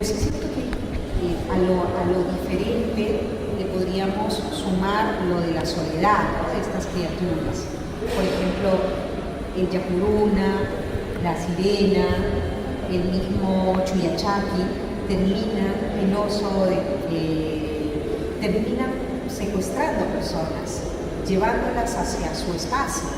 Es cierto que a lo diferente le podríamos sumar lo de la soledad, ¿no?, de estas criaturas. Por ejemplo, el Yacuruna, la sirena, el mismo Chuyachaki, el oso termina secuestrando personas, llevándolas hacia su espacio.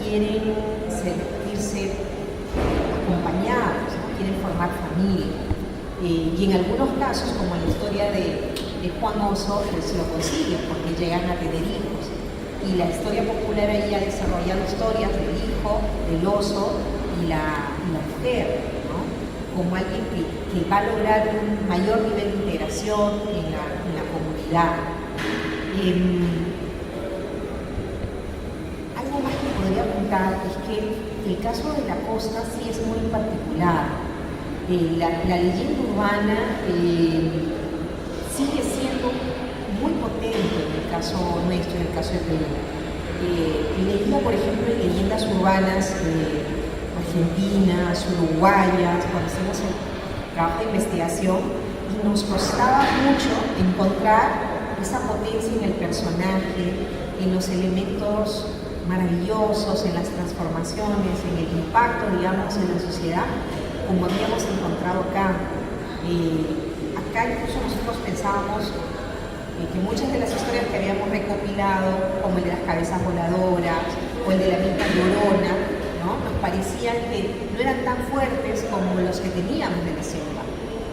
Quieren sentirse acompañados, quieren formar familia. Y en algunos casos, como en la historia de Juan Oso, pues lo consiguen porque llegan a tener hijos. Y la historia popular ahí ha desarrollado historias del hijo, del oso y la mujer, ¿no?, como alguien que va a lograr un mayor nivel de integración en la comunidad. Algo más que podría apuntar es que el caso de la costa sí es muy particular. La leyenda urbana sigue siendo muy potente en el caso nuestro, en el caso de Perú. Leía, por ejemplo, leyendas urbanas argentinas, uruguayas, cuando hacemos el trabajo de investigación, y nos costaba mucho encontrar esa potencia en el personaje, en los elementos maravillosos, en las transformaciones, en el impacto, digamos, en la sociedad, como habíamos encontrado acá. Acá incluso nosotros pensábamos que muchas de las historias que habíamos recopilado, como el de las cabezas voladoras o el de la misma Llorona, ¿no?, nos parecían que no eran tan fuertes como los que teníamos de la selva.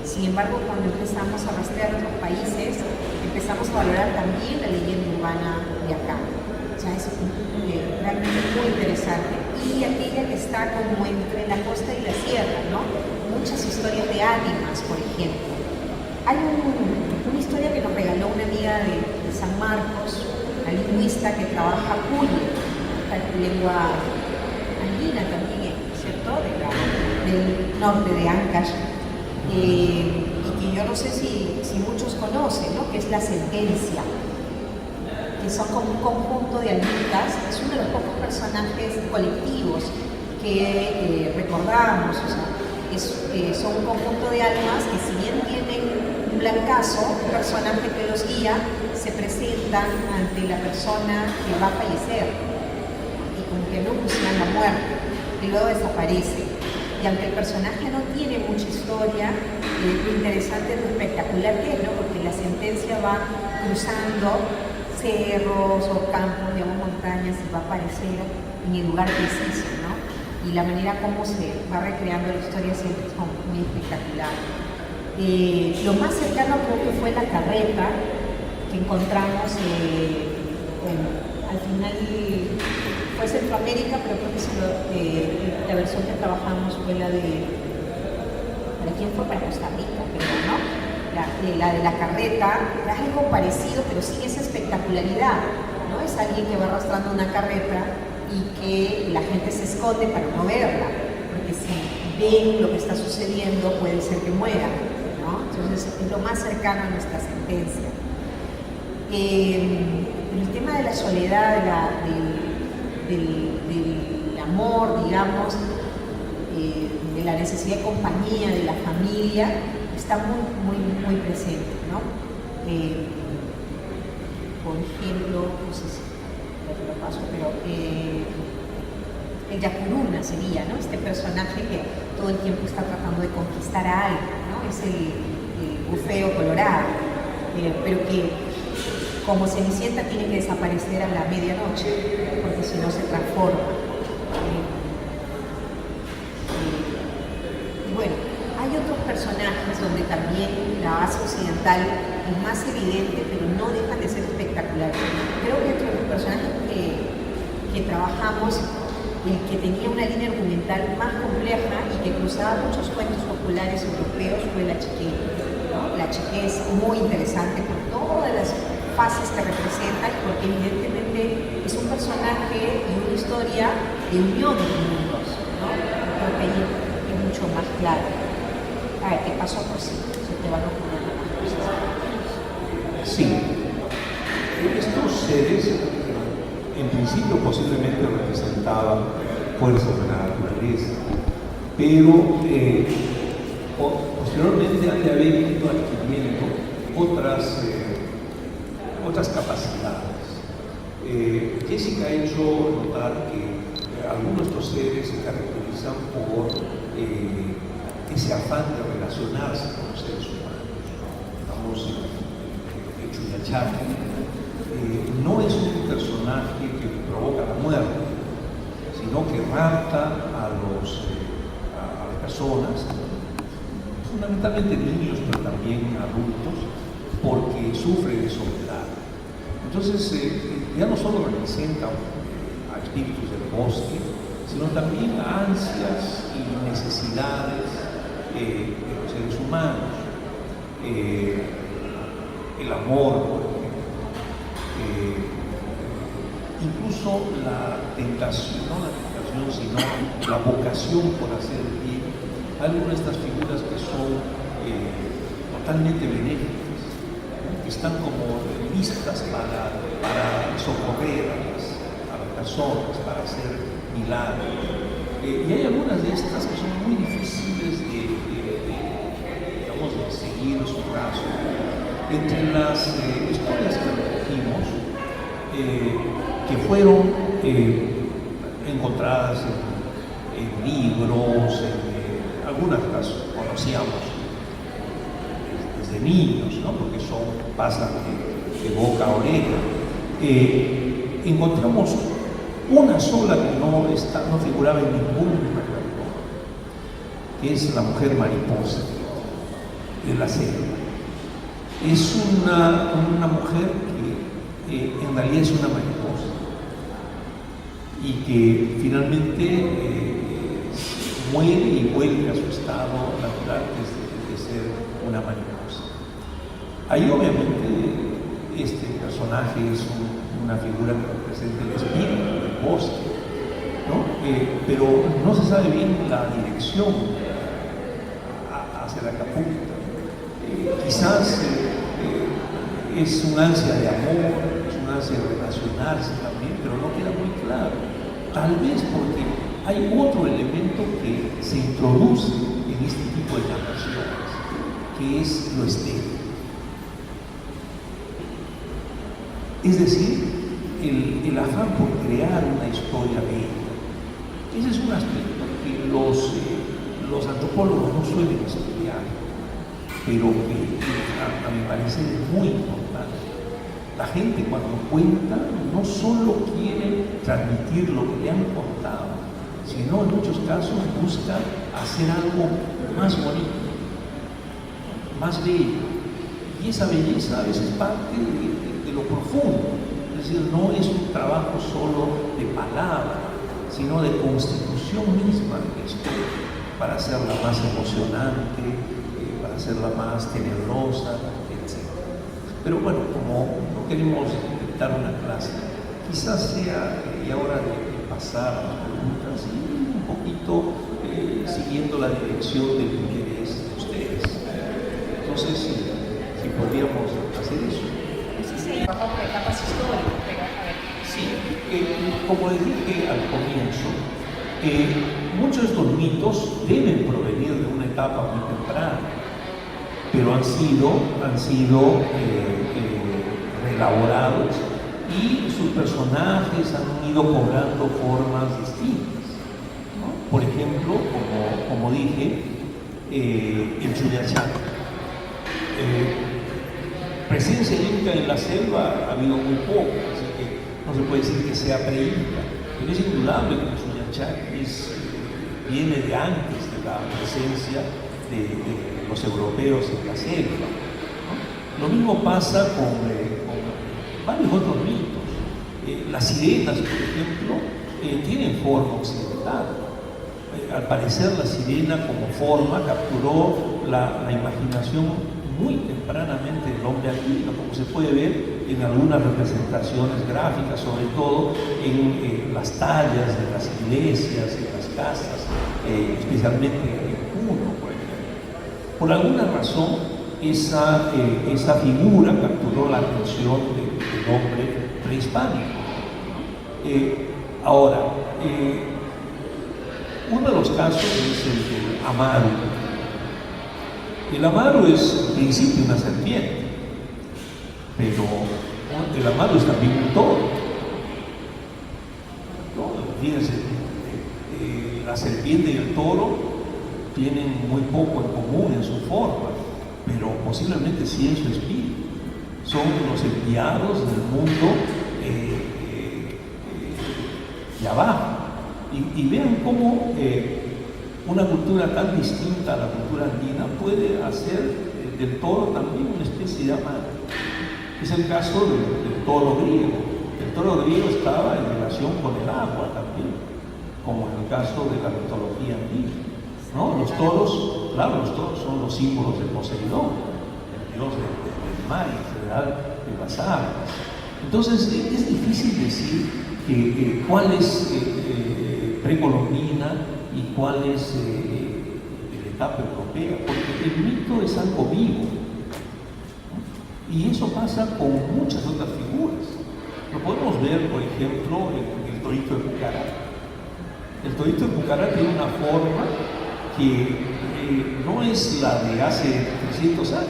Sin embargo, cuando empezamos a rastrear otros países, empezamos a valorar también la leyenda urbana de acá. O sea, es realmente muy interesante. Y aquella que está como entre la costa y la sierra, ¿no? Muchas historias de ánimas, por ejemplo. Hay una historia que nos regaló una amiga de San Marcos, una lingüista que trabaja Puyo, la lengua andina también, ¿cierto?, del norte de Ancash, y que yo no sé si muchos conocen, ¿no?, que es la sentencia, que son como un conjunto de almitas. Es uno de los pocos personajes colectivos que recordamos. O sea, son un conjunto de almas que, si bien tienen un blancazo, un personaje que los guía, se presentan ante la persona que va a fallecer y como que no anuncian la muerte y luego desaparece. Y aunque el personaje no tiene mucha historia, lo interesante es lo espectacular que es, ¿no?, porque la sentencia va cruzando cerros o campos, digamos, montañas, y va a aparecer en el lugar preciso, ¿no? Y la manera como se va recreando la historia siempre es muy espectacular. Lo más cercano creo que fue la carreta que encontramos, al final fue Centroamérica, pero creo que la versión que trabajamos fue la de, ¿para quién fue? Para Costa Rica, creo, ¿no? La de la carreta, es algo parecido, pero sin esa espectacularidad, ¿no? Es alguien que va arrastrando una carreta y que la gente se esconde para no verla, porque si ven lo que está sucediendo puede ser que muera, ¿no? Entonces es lo más cercano a nuestra sentencia. El tema de la soledad, del amor, digamos, de la necesidad de compañía, de la familia, está muy presente, ¿no? Por ejemplo, no sé si lo paso, pero el Yacuruna sería, ¿no?, este personaje que todo el tiempo está tratando de conquistar a alguien, ¿no? Es el bufeo colorado, pero que como Cenicienta tiene que desaparecer a la medianoche, porque si no se transforma. Y bueno, hay otros personajes donde también la base occidental es más evidente, pero no dejan de ser espectaculares. Creo que entre los personajes que trabajamos, el que tenía una línea argumental más compleja y que cruzaba muchos cuentos populares europeos fue la Chiqué, ¿no? La Chiqué es muy interesante por todas las fases que representa y porque evidentemente es un personaje y una historia de unión de mundos, ¿no? Creo que ahí es mucho más claro. A ver, ¿qué pasó? Pues sí, se te van ocurriendo más cosas. Sí. Estos seres, en principio, posiblemente representaban fuerzas de la naturaleza, pero posteriormente han de haber ido adquiriendo otras capacidades. Jessica ha hecho notar que algunos de estos seres se caracterizan por ese afán de relacionarse con los seres humanos. Vamos, el Chuyachaki no es un personaje que provoca la muerte, sino que rapta a las personas, fundamentalmente niños, pero también adultos, porque sufre de soledad. Entonces, ya no solo representa a espíritus del bosque, sino también a ansias y necesidades de los seres humanos. El amor, por ejemplo. Incluso la tentación, no la tentación, sino la vocación por hacer el bien. Algunas de estas figuras que son totalmente benéficas, que están como listas para socorrer a las personas, para hacer milagros. Y hay algunas de estas que son muy difíciles de seguir su brazo. Entre las historias que recogimos, que fueron encontradas en libros, algunas las conocíamos desde niños, ¿no? Porque pasan de boca a oreja. Encontramos una sola que no figuraba en ningún repertorio, que es la mujer mariposa de la selva. Es una mujer que en realidad es una mariposa y que finalmente muere y vuelve a su estado natural de ser una mariposa. Ahí obviamente este personaje es una figura que representa el espíritu del bosque, ¿no? Pero no se sabe bien la dirección hacia la Acapulco. Quizás es un ansia de amor, es un ansia de relacionarse también, pero no queda muy claro. Tal vez porque hay otro elemento que se introduce en este tipo de narraciones, que es lo estético. Es decir, el afán por crear una historia bella. Ese es un aspecto que los antropólogos no suelen estudiar, pero que a mi parecer es muy importante. La gente cuando cuenta no solo quiere transmitir lo que le han contado, sino en muchos casos busca hacer algo más bonito, más bello. Y esa belleza a veces parte de lo profundo, es decir, no es un trabajo solo de palabra, sino de constitución misma de la historia, para hacerla más emocionante, para hacerla más tenebrosa, etc. Pero bueno, como no queremos dictar una clase, quizás sea ya hora de pasar a las preguntas y un poquito siguiendo la dirección del interés de ustedes. Entonces, si podríamos hacer eso. Bajo etapas históricas, pero a ver. Sí, como les dije al comienzo, muchos de estos mitos deben provenir de una etapa muy temprana, pero han sido reelaborados y sus personajes han ido cobrando formas distintas, ¿no? Por ejemplo, como dije, el Chuyachaki. Presencia inca en la selva ha habido muy poco, así que no se puede decir que sea pre-inca, pero es indudable que el Chuyachaki viene de antes de la presencia de los europeos en la selva, ¿no? Lo mismo pasa con varios otros mitos. Las sirenas, por ejemplo, tienen forma occidental. Al parecer la sirena como forma capturó la imaginación muy tempranamente del hombre andino, como se puede ver en algunas representaciones gráficas, sobre todo en las tallas de las iglesias, en las casas, especialmente en Puno, por ejemplo. Por alguna razón, esa figura capturó la atención del hombre prehispánico. Ahora, uno de los casos es el de Amaru. El amaro es en principio una serpiente, pero el amaro es también un toro. ¿No? Fíjense, la serpiente y el toro tienen muy poco en común en su forma, pero posiblemente sí en su espíritu. Son los enviados del mundo de abajo. Y vean cómo una cultura tan distinta a la cultura andina puede hacer del toro también una especie de amaro. Es el caso del toro griego. El toro griego estaba en relación con el agua también, como en el caso de la mitología andina, ¿no? Los toros, claro, los toros son los símbolos de Poseidón, el dios del mar en general, de las aguas. Entonces es difícil decir cuál es precolombina y cuál es de la etapa europea, porque el mito es algo vivo, ¿no? Y eso pasa con muchas otras figuras. Lo podemos ver, por ejemplo, en el torito de Pucará. El torito de Pucará tiene una forma que no es la de hace 300 años.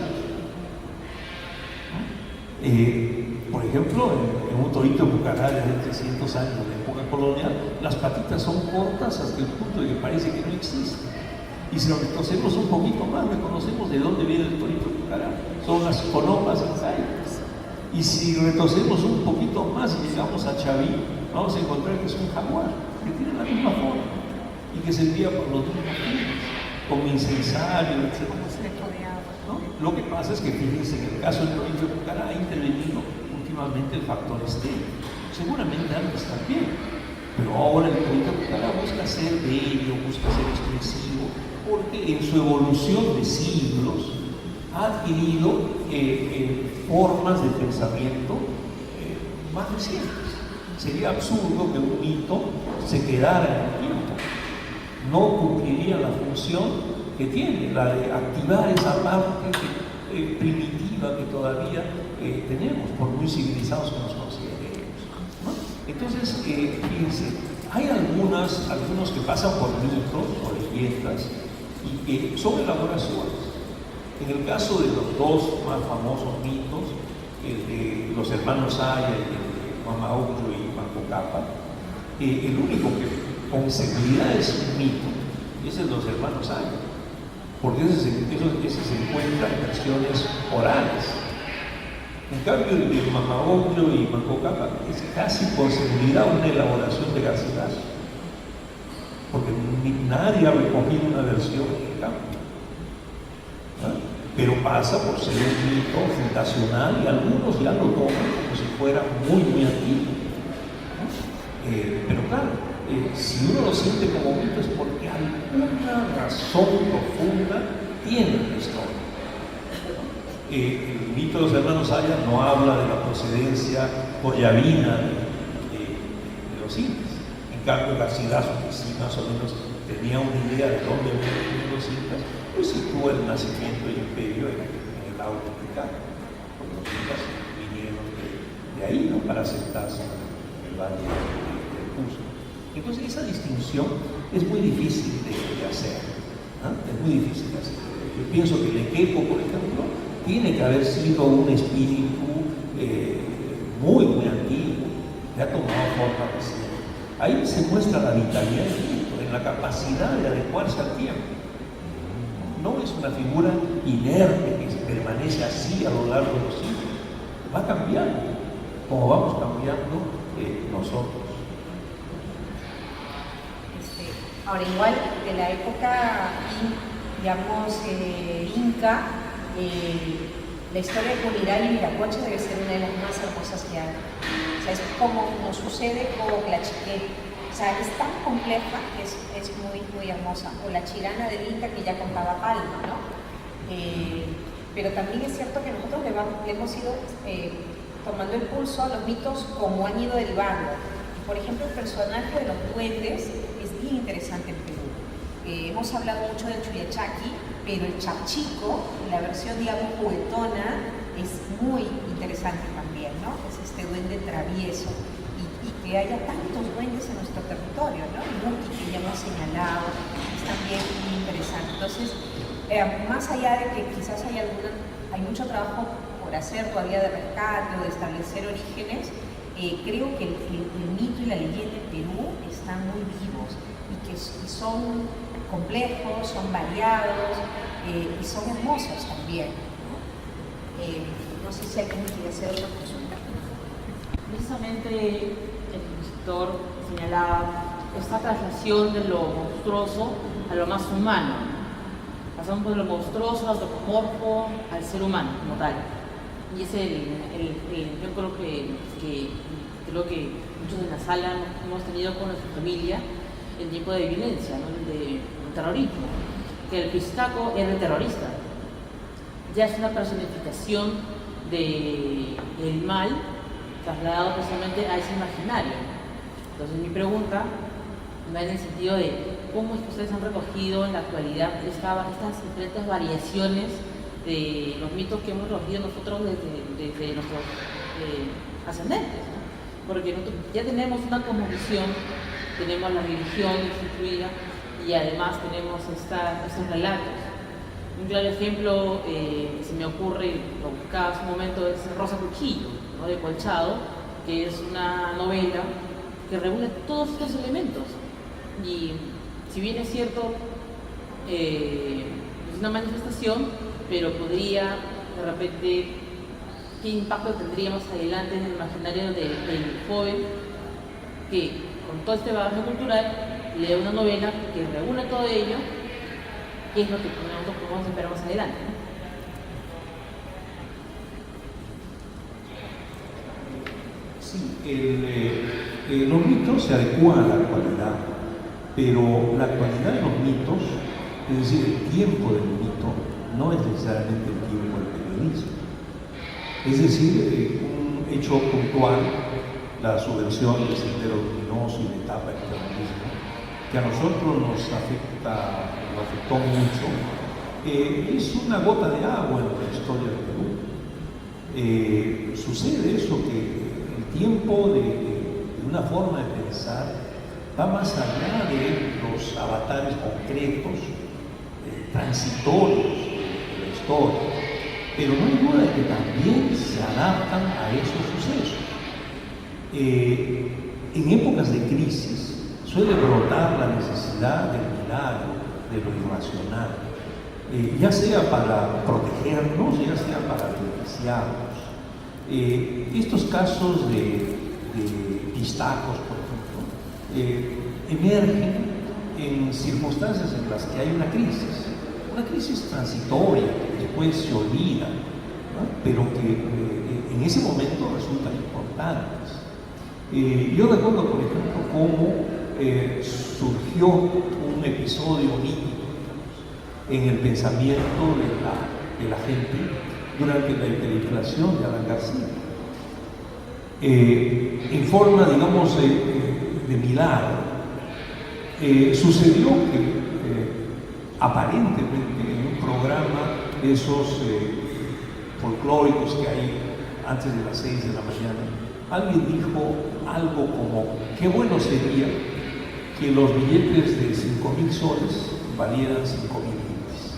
Por ejemplo, en un torito de Pucará de 300 años de época colonial, las patitas son cortas hasta el punto de que parece que no existen. Y si lo retrocedemos un poquito más, reconocemos de dónde viene el torito de Pucará. Son las conopas arcaicas. Y si retrocedemos un poquito más y llegamos a Chaví, vamos a encontrar que es un jaguar, que tiene la misma forma y que se envía por los mismos fines, como incensario, etc. ¿No? Lo que pasa es que, fíjense, en el caso del torito de Pucará ha intervenido últimamente el factor estético. Seguramente antes también, pero ahora el torito de Pucará busca ser bello, busca ser expresivo, porque en su evolución de siglos ha adquirido formas de pensamiento más recientes. Sería absurdo que un mito se quedara en el tiempo. No cumpliría la función que tiene, la de activar esa parte primitiva que todavía tenemos, por muy civilizados que nos consideremos, ¿no? Entonces, fíjense, hay algunos que pasan por mitos o leyendas y que son elaboraciones. En el caso de los dos más famosos mitos, el de los hermanos Aya y el de Mamahuyo y Manco Cápac, el único que con seguridad es un mito es el de los hermanos Aya, porque ese se encuentra en versiones orales. En cambio, el de Mamahuyo y Manco Cápac es casi por seguridad una elaboración de Garcilaso, porque nadie ha recogido una versión en campo. Pero pasa por ser un mito fundacional y algunos ya lo toman como si fuera muy, muy antiguo. Pero claro, si uno lo siente como mito es porque alguna razón profunda tiene la historia. El mito de los hermanos Aya no habla de la procedencia boyavina de los incas. En cambio, Garcilaso, que sí más o menos tenía una idea de dónde venían los incas, pues sitúa el nacimiento del imperio en el lago Titicaca, porque los incas vinieron de ahí, ¿no?, para asentarse en el valle del Cusco. Entonces esa distinción es muy difícil de hacer, ¿no? Es muy difícil de hacer. Yo pienso que el Equeco, por ejemplo, tiene que haber sido un espíritu muy, muy antiguo, que ha tomado forma reciente. Ahí se muestra la vitalidad del mito, en la capacidad de adecuarse al tiempo. No es una figura inerte que permanece así a lo largo de los siglos. Va cambiando, como vamos cambiando nosotros. Ahora, igual de la época, digamos, inca, la historia de Culiray y Viracocha debe ser una de las más hermosas que hay. O sea, es como nos sucede con la Chiqué. O sea, es tan compleja que es muy, muy hermosa. O la Chirana del Inca, que ya contaba Palma, ¿no? Pero también es cierto que nosotros le hemos ido tomando el pulso a los mitos como han ido derivando. Por ejemplo, el personaje de los duendes es bien interesante en Perú. Hemos hablado mucho del Chuyachaki, pero el Chapchico, la versión, digamos, juguetona, es muy interesante también, ¿no? Es este duende travieso. Y que haya tantos duendes en nuestro territorio, ¿no? El Muti, que ya hemos señalado, es también muy interesante. Entonces, más allá de que quizás hay mucho trabajo por hacer todavía de rescate o de establecer orígenes, creo que el mito y la leyenda en Perú están muy vivos y que son complejos, son variados y son hermosos también, ¿no? No sé si alguien quiere hacer otra consulta. Precisamente el expositor señalaba esta traslación de lo monstruoso a lo más humano. Pasamos por lo monstruoso, antropomorfo, al ser humano como tal. Y es yo creo que muchos de la sala hemos tenido con nuestra familia el tiempo de violencia, ¿no? de terrorismo, que el pistaco era el terrorista. Ya es una personificación del mal trasladado precisamente a ese imaginario. Entonces mi pregunta va en el sentido de cómo es que ustedes han recogido en la actualidad estas diferentes variaciones de los mitos que hemos recogido nosotros desde nuestros ascendentes, ¿no? Porque nosotros ya tenemos una cosmovisión, tenemos la religión instituida y además tenemos estos relatos. Un claro ejemplo, se me ocurre, lo buscaba hace un momento, es Rosa Cuchillo, ¿no? De Colchado, que es una novela que reúne todos estos elementos. Y si bien es cierto, es una manifestación, pero podría, de repente, ¿qué impacto tendría más adelante en el imaginario del joven que, con todo este bagaje cultural, lee una novela que reúne todo ello? ¿Qué es lo que nosotros podemos esperar más adelante, ¿no? Sí, los mitos se adecuan a la actualidad, pero la actualidad de los mitos, es decir, el tiempo del mito, no es necesariamente el tiempo del periodismo. Es decir, un hecho puntual, la subversión del Sendero Luminoso y la etapa del terrorismo, que a nosotros nos afectó mucho, es una gota de agua en la historia del Perú. Sucede eso, que el tiempo de una forma de pensar va más allá de los avatares concretos, transitorios de la historia, pero no hay duda de que también se adaptan a esos sucesos. En épocas de crisis suele brotar la necesidad del milagro, de lo irracional, ya sea para protegernos, ya sea para beneficiarnos. Estos casos de pistacos, por ejemplo, emergen en circunstancias en las que hay una crisis transitoria, que después se olvida, ¿no? Pero que en ese momento resultan importantes. Yo recuerdo, por ejemplo, cómo surgió un episodio mítico en el pensamiento de la gente durante la hiperinflación de Alan García. En forma, digamos, de milagro, sucedió que aparentemente en un programa de esos folclóricos que hay antes de las 6 de la mañana, alguien dijo algo como: qué bueno sería que los billetes de 5.000 soles valieran 5.000 limpias.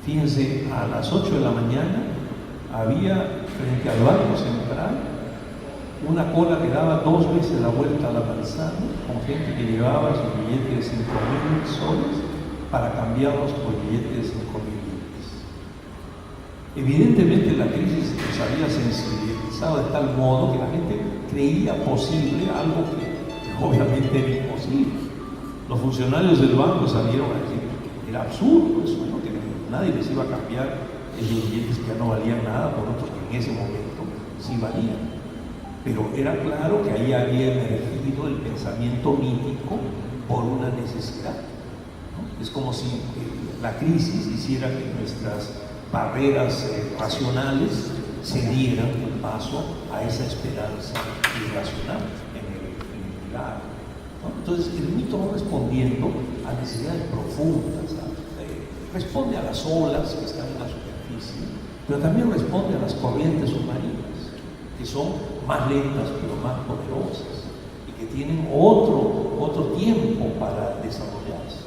Fíjense, a las 8 de la mañana había frente al Banco Central una cola que daba 2 veces la vuelta a la manzana, con gente que llevaba sus billetes de 5.000 soles para cambiarlos por billetes de 5.000 limpias. Evidentemente la crisis nos había sensibilizado de tal modo que la gente creía posible algo que obviamente era imposible. Los funcionarios del banco salieron a decir que era absurdo eso, ¿no? Que nadie les iba a cambiar esos billetes que ya no valían nada por otros que en ese momento sí valían. Pero era claro que ahí había emergido el pensamiento mítico por una necesidad, ¿no? Es como si la crisis hiciera que nuestras barreras racionales cedieran el paso a esa esperanza irracional en el milagro, ¿no? Entonces el mito va respondiendo a necesidades profundas, responde a las olas que están en la superficie, pero también responde a las corrientes submarinas, que son más lentas pero más poderosas y que tienen otro tiempo para desarrollarse,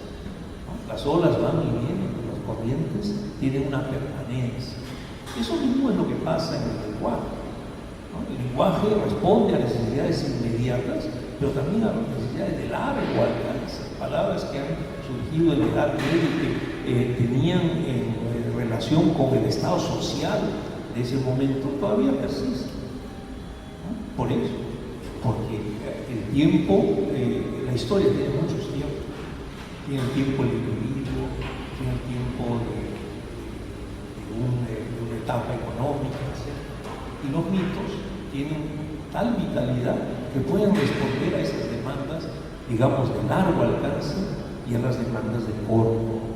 ¿no? Las olas van y vienen, las corrientes tienen una permanencia. Eso mismo es lo que pasa en el lenguaje, ¿no? El lenguaje responde a necesidades inmediatas, pero también a necesidades de largo alcance. Palabras que han surgido en la Edad Media y que tenían relación con el estado social de ese momento, todavía persisten, ¿no? Por eso, porque el tiempo, la historia tiene muchos tiempos. Tiene el tiempo del individuo, tiene el tiempo de una etapa económica, etc. Y los mitos tienen tal vitalidad que pueden responder a esas demandas, digamos, de largo alcance y a las demandas de corto